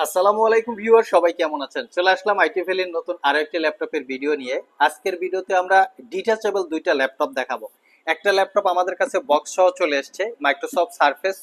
আসসালামু আলাইকুম ভিউয়ার, সবাই কেমন আছেন? চলে আসলাম আইটি ভ্যালির নতুন আরো একটি ল্যাপটপের ভিডিও নিয়ে। আজকের ভিডিওতে আমরা ডিটাচেবল দুইটা ল্যাপটপ দেখাবো। একটা ল্যাপটপ আমাদের কাছে বক্স সহ চলে এসেছে, মাইক্রোসফট সারফেস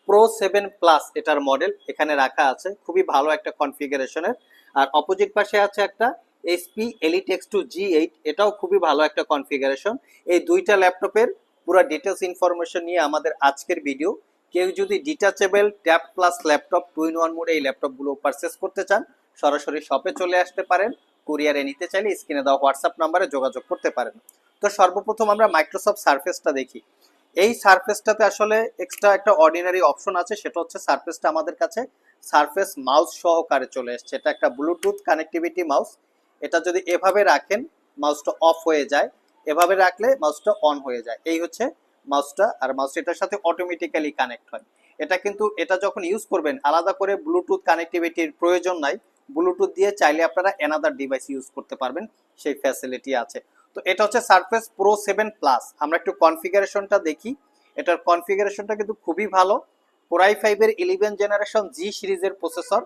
প্রো 7 প্লাস এটার মডেল এখানে রাখা আছে, খুবই ভালো একটা কনফিগারেশনের। আর অপোজিট পাশে আছে একটা এইচপি এলিট এক্স2 G8, এটাও খুবই ভালো একটা কনফিগারেশন। এই দুইটা ল্যাপটপের পুরো ডিটেলস ইনফরমেশন নিয়ে আমাদের আজকের ভিডিও। কেউ যদি detachable tab plus laptop 2-in-1 মোডে এই ল্যাপটপগুলো পারচেস করতে চান, সরাসরি শপে চলে আসতে পারেন। কুরিয়ারে নিতে চাইলে স্ক্রিনে দেওয়া হোয়াটসঅ্যাপ নাম্বারে যোগাযোগ করতে পারেন। তো সর্বপ্রথম আমরা মাইক্রোসফট সারফেসটা দেখি। এই সারফেসটাতে আসলে এক্সট্রা একটা অর্ডিনারি অপশন আছে, সেটা হচ্ছে সারফেসটা আমাদের কাছে সারফেস মাউস সহকারে চলে এসছে। এটা একটা ব্লুটুথ কানেক্টিভিটি মাউস। এটা যদি এভাবে রাখেন মাউসটা অফ হয়ে যায়, এভাবে রাখলে মাউসটা অন হয়ে যায়। এই হচ্ছে মাউসটা, আর মাউস এটার সাথে অটোমেটিক্যালি কানেক্ট হয়। এটা যখন ইউজ করবেন আলাদা করে ব্লুটুথ কানেক্টিভিটির প্রয়োজন নাই। ব্লুটুথ দিয়ে চাইলে আপনারা অ্যানাদার ডিভাইস ইউজ করতে পারবেন, সেই ফ্যাসিলিটি আছে। তো এটা হচ্ছে সারফেস প্রো 7 প্লাস। আমরা একটু কনফিগারেশনটা দেখি। এটার কনফিগারেশনটা কিন্তু খুবই ভালো। কোর i5 এর 11 জেনারেশন জি সিরিজের প্রসেসর,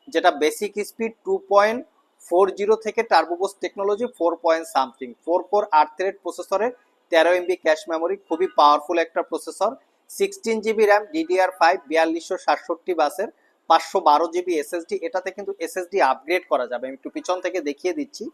যেটা বেসিক স্পিড 2.40 থেকে টার্বোবুস্ট টেকনোলজি 4 4 কোর 8 থ্রেড প্রসেসরে 13 MB ক্যাশ মেমোরি, খুবই পাওয়ারফুল একটা প্রসেসর। 16 GB র্যাম DDR5 4267 বাসের, 512 GB SSD। এটাতে কিন্তু SSD আপগ্রেড করা যাবে, আমি একটু পিছন থেকে দেখিয়ে দিচ্ছি।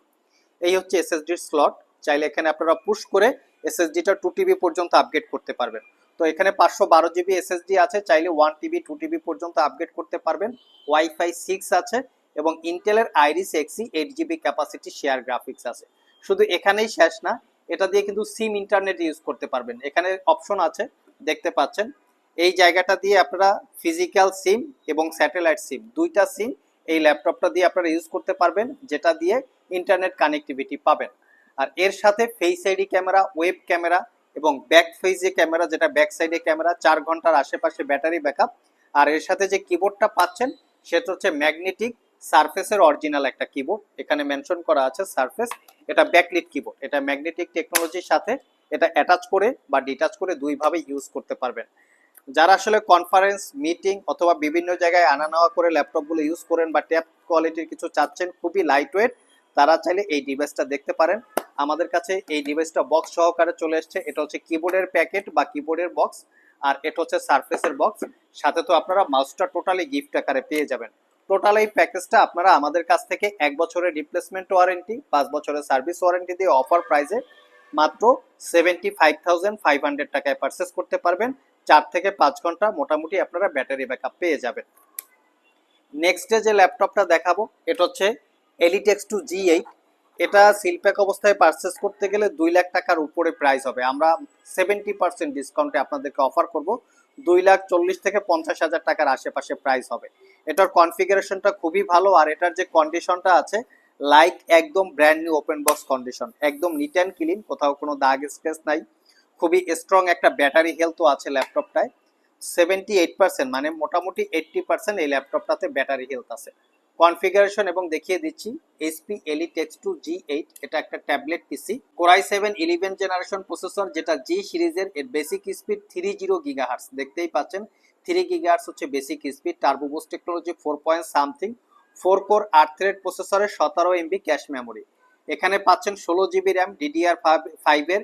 এই হচ্ছে এসএসডির স্লট। চাইলে এখানে আপনারা পুশ করে এসএসডিটা 2 TB পর্যন্ত আপগ্রেড করতে পারবেন। তো এখানে 512 GB এসএসডি আছে, চাইলে 1 TB 2 TB পর্যন্ত আপগ্রেড করতে পারবেন। ওয়াইফাই 6 আছে এবং ইন্টেলের Iris Xe 8 GB capacity share graphics আছে। শুধু এখানেই শেষ না, এটা দিয়ে কিন্তু সিম ইন্টারনেট ইউজ করতে পারবেন। এখানে অপশন আছে, দেখতে পাচ্ছেন। এই জায়গাটা দিয়ে আপনারা ফিজিক্যাল সিম এবং স্যাটেলাইট সিম, দুইটা সিম এই ল্যাপটপটা দিয়ে আপনারা ইউজ করতে পারবেন, যেটা দিয়ে ইন্টারনেট কানেক্টিভিটি পাবেন। আর এর সাথে face ID camera, web camera এবং ব্যাক ফেজে ক্যামেরা, যেটা ব্যাক সাইডে ক্যামেরা, 4 ঘন্টার আশেপাশে ব্যাটারি ব্যাকআপ। আর এর সাথে যে কিবোর্ডটা পাচ্ছেন সেটা হচ্ছে ম্যাগনেটিক সারফেসের অরিজিনাল একটা কিবোর্ড, এখানে মেনশন করা আছে সারফেস। এটা ব্যাকলিট কিবোর্ড, এটা ম্যাগনেটিক টেকনোলজির সাথে এটা অ্যাটাচ করে বা ডিটাচ করে দুইভাবে ইউজ করতে পারবেন। যারা আসলে কনফারেন্স, মিটিং অথবা বিভিন্ন জায়গায় আনা নেওয়া করে ল্যাপটপগুলো ইউজ করেন বা ট্যাব কোয়ালিটির কিছু চাচ্ছেন, খুবই লাইট ওয়েট, তারা চাইলে এই ডিভাইসটা দেখতে পারেন। আমাদের কাছে এই ডিভাইসটা বক্স সহকারে চলে এসছে। এটা হচ্ছে কিবোর্ডের প্যাকেট বা কিবোর্ডের বক্স, আর এটা হচ্ছে সারফেসের বক্স। সাথে তো আপনারা মাউসটা টোটালি গিফট আকারে পেয়ে যাবেন। টোটাল এই প্যাকেজটা আপনারা আমাদের কাছ থেকে 1 বছরের রিপ্লেসমেন্ট ওয়ারেন্টি, 5 বছরের সার্ভিস ওয়ারেন্টি দিয়ে অফার প্রাইসে মাত্র 75,500 টাকায় পারচেস করতে পারবেন। 4 থেকে 5 ঘন্টা মোটামুটি আপনারা ব্যাটারি ব্যাকআপ পেয়ে যাবেন। নেক্সট যে ল্যাপটপটা দেখাবো এটা হচ্ছে এলিট এক্স2 G8। এটা সিলপ্যাক অবস্থায় পারচেস করতে গেলে 2 লাখ টাকার উপরে প্রাইস হবে। আমরা 70% ডিসকাউন্টে আপনাদেরকে অফার করব, 2,40,000 থেকে 50,000 টাকার আশেপাশে প্রাইস হবে। এটার কনফিগারেশনটা খুবই ভালো, আর এটার যে কন্ডিশনটা আছে লাইক একদম brand new open box condition, একদম নিট অ্যান্ড ক্লিন, কোথাও কোনো দাগ স্ক্র্যাচ নাই। খুবই স্ট্রং একটা ব্যাটারি হেলথও আছে ল্যাপটপটায়। 78%, মানে মোটামুটি 80% এই ল্যাপটপটাতে ব্যাটারি হেলথ আছে। কনফিগারেশন এবং দেখিয়ে দিচ্ছি। এইচপি এলিট এক্স2 G8, এটা একটা ট্যাবলেট পিসি, কোর i7 11 জেনারেশন প্রসেসর, যেটা জি সিরিজের। এর বেসিক স্পিড 30 GHz, দেখতেই পাচ্ছেন 3 GHz হচ্ছে basic speed. Turbo boost technology 4 core 8 thread প্রসেসরে 17 MB ক্যাশ মেমোরি। এখানে পাচ্ছেন 16 GB র্যাম DDR5 এর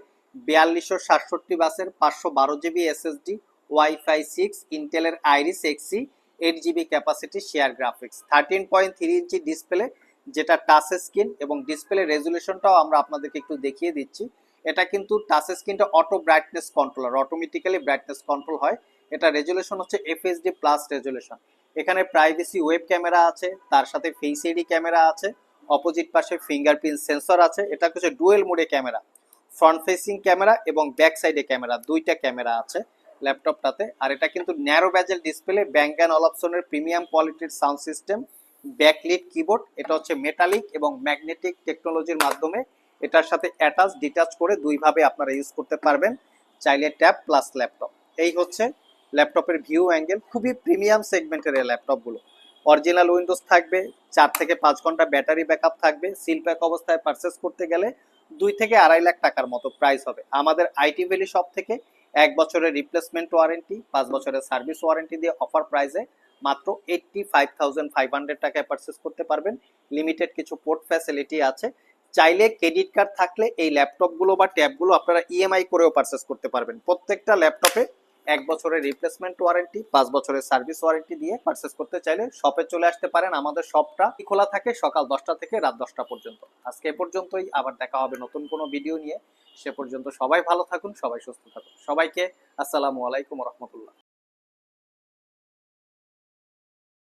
4267 বাসের, 512 GB SSD, ওয়াইফাই 6, ইন্টেলের Iris Xe 8 GB capacity share graphics, 13.3 inch display, যেটা টাচ স্ক্রিন। এবং ডিসপ্লে রেজুলেশনটাও আমরা আপনাদেরকে একটু দেখিয়ে দিচ্ছি। এটা কিন্তু টাচ স্ক্রিনটা auto brightness controller, automatically brightness control হয়। এটা রেজুলেশন হচ্ছে FHD প্লাস রেজুলেশন। এখানে প্রাইভেসি ওয়েব ক্যামেরা আছে, তার সাথে ফেস আইডি ক্যামেরা আছে, অপোজিট পাশে ফিঙ্গারপ্রিন্ট সেন্সর আছে। এটা হচ্ছে ডুয়েল মোডে ক্যামেরা, ফ্রন্ট ফেসিং ক্যামেরা এবং ব্যাক সাইডে ক্যামেরা, দুইটা ক্যামেরা আছে ল্যাপটপটাতে। আর এটা কিন্তু narrow bezel display, Bang and অলপসনের প্রিমিয়াম কোয়ালিটির সাউন্ড সিস্টেম, ব্যাকলিট কিবোর্ড। এটা হচ্ছে মেটালিক এবং ম্যাগনেটিক টেকনোলজির মাধ্যমে এটার সাথে অ্যাটাচ ডিটাচ করে দুইভাবে আপনারা ইউজ করতে পারবেন, চাইলে ট্যাব প্লাস ল্যাপটপ। এই হচ্ছে ল্যাপটপের ভিউ অ্যাঙ্গেল। খুবই প্রিমিয়াম সেগমেন্টের এই ল্যাপটপগুলো। অরিজিনাল উইন্ডোজ থাকবে, 4 থেকে 5 ঘন্টা ব্যাটারি ব্যাকআপ থাকবে। সিল প্যাক অবস্থায় পারচেস করতে গেলে 2 থেকে 2.5 লাখ টাকার মতো প্রাইস হবে। আমাদের আইটি ভ্যালি শপ থেকে 1 বছরের রিপ্লেসমেন্ট ওয়ারেন্টি, 5 বছরের সার্ভিস ওয়ারেন্টি দিয়ে অফার প্রাইসে মাত্র 85,500 টাকায় পারচেস করতে পারবেন। লিমিটেড কিছু পোর্ট ফ্যাসিলিটি আছে। চাইলে ক্রেডিট কার্ড থাকলে এই ল্যাপটপগুলো বা ট্যাবগুলো আপনারা ইএমআই করেও পারচেস করতে পারবেন। প্রত্যেকটা ল্যাপটপে 1 বছরের রিপ্লেসমেন্ট ওয়ারেন্টি, 5 বছরের সার্ভিস ওয়ারেন্টি দিয়ে পারচেস করতে চাইলে শপে চলে আসতে পারেন। আমাদের শপটা খোলা থাকে সকাল 10টা থেকে রাত 10টা পর্যন্ত। আজকে এ পর্যন্তই, আবার দেখা হবে নতুন কোনো ভিডিও নিয়ে। সে পর্যন্ত সবাই ভালো থাকুন, সবাই সুস্থ থাকুন। সবাইকে আসসালামু আলাইকুম রহমতুল্লাহ।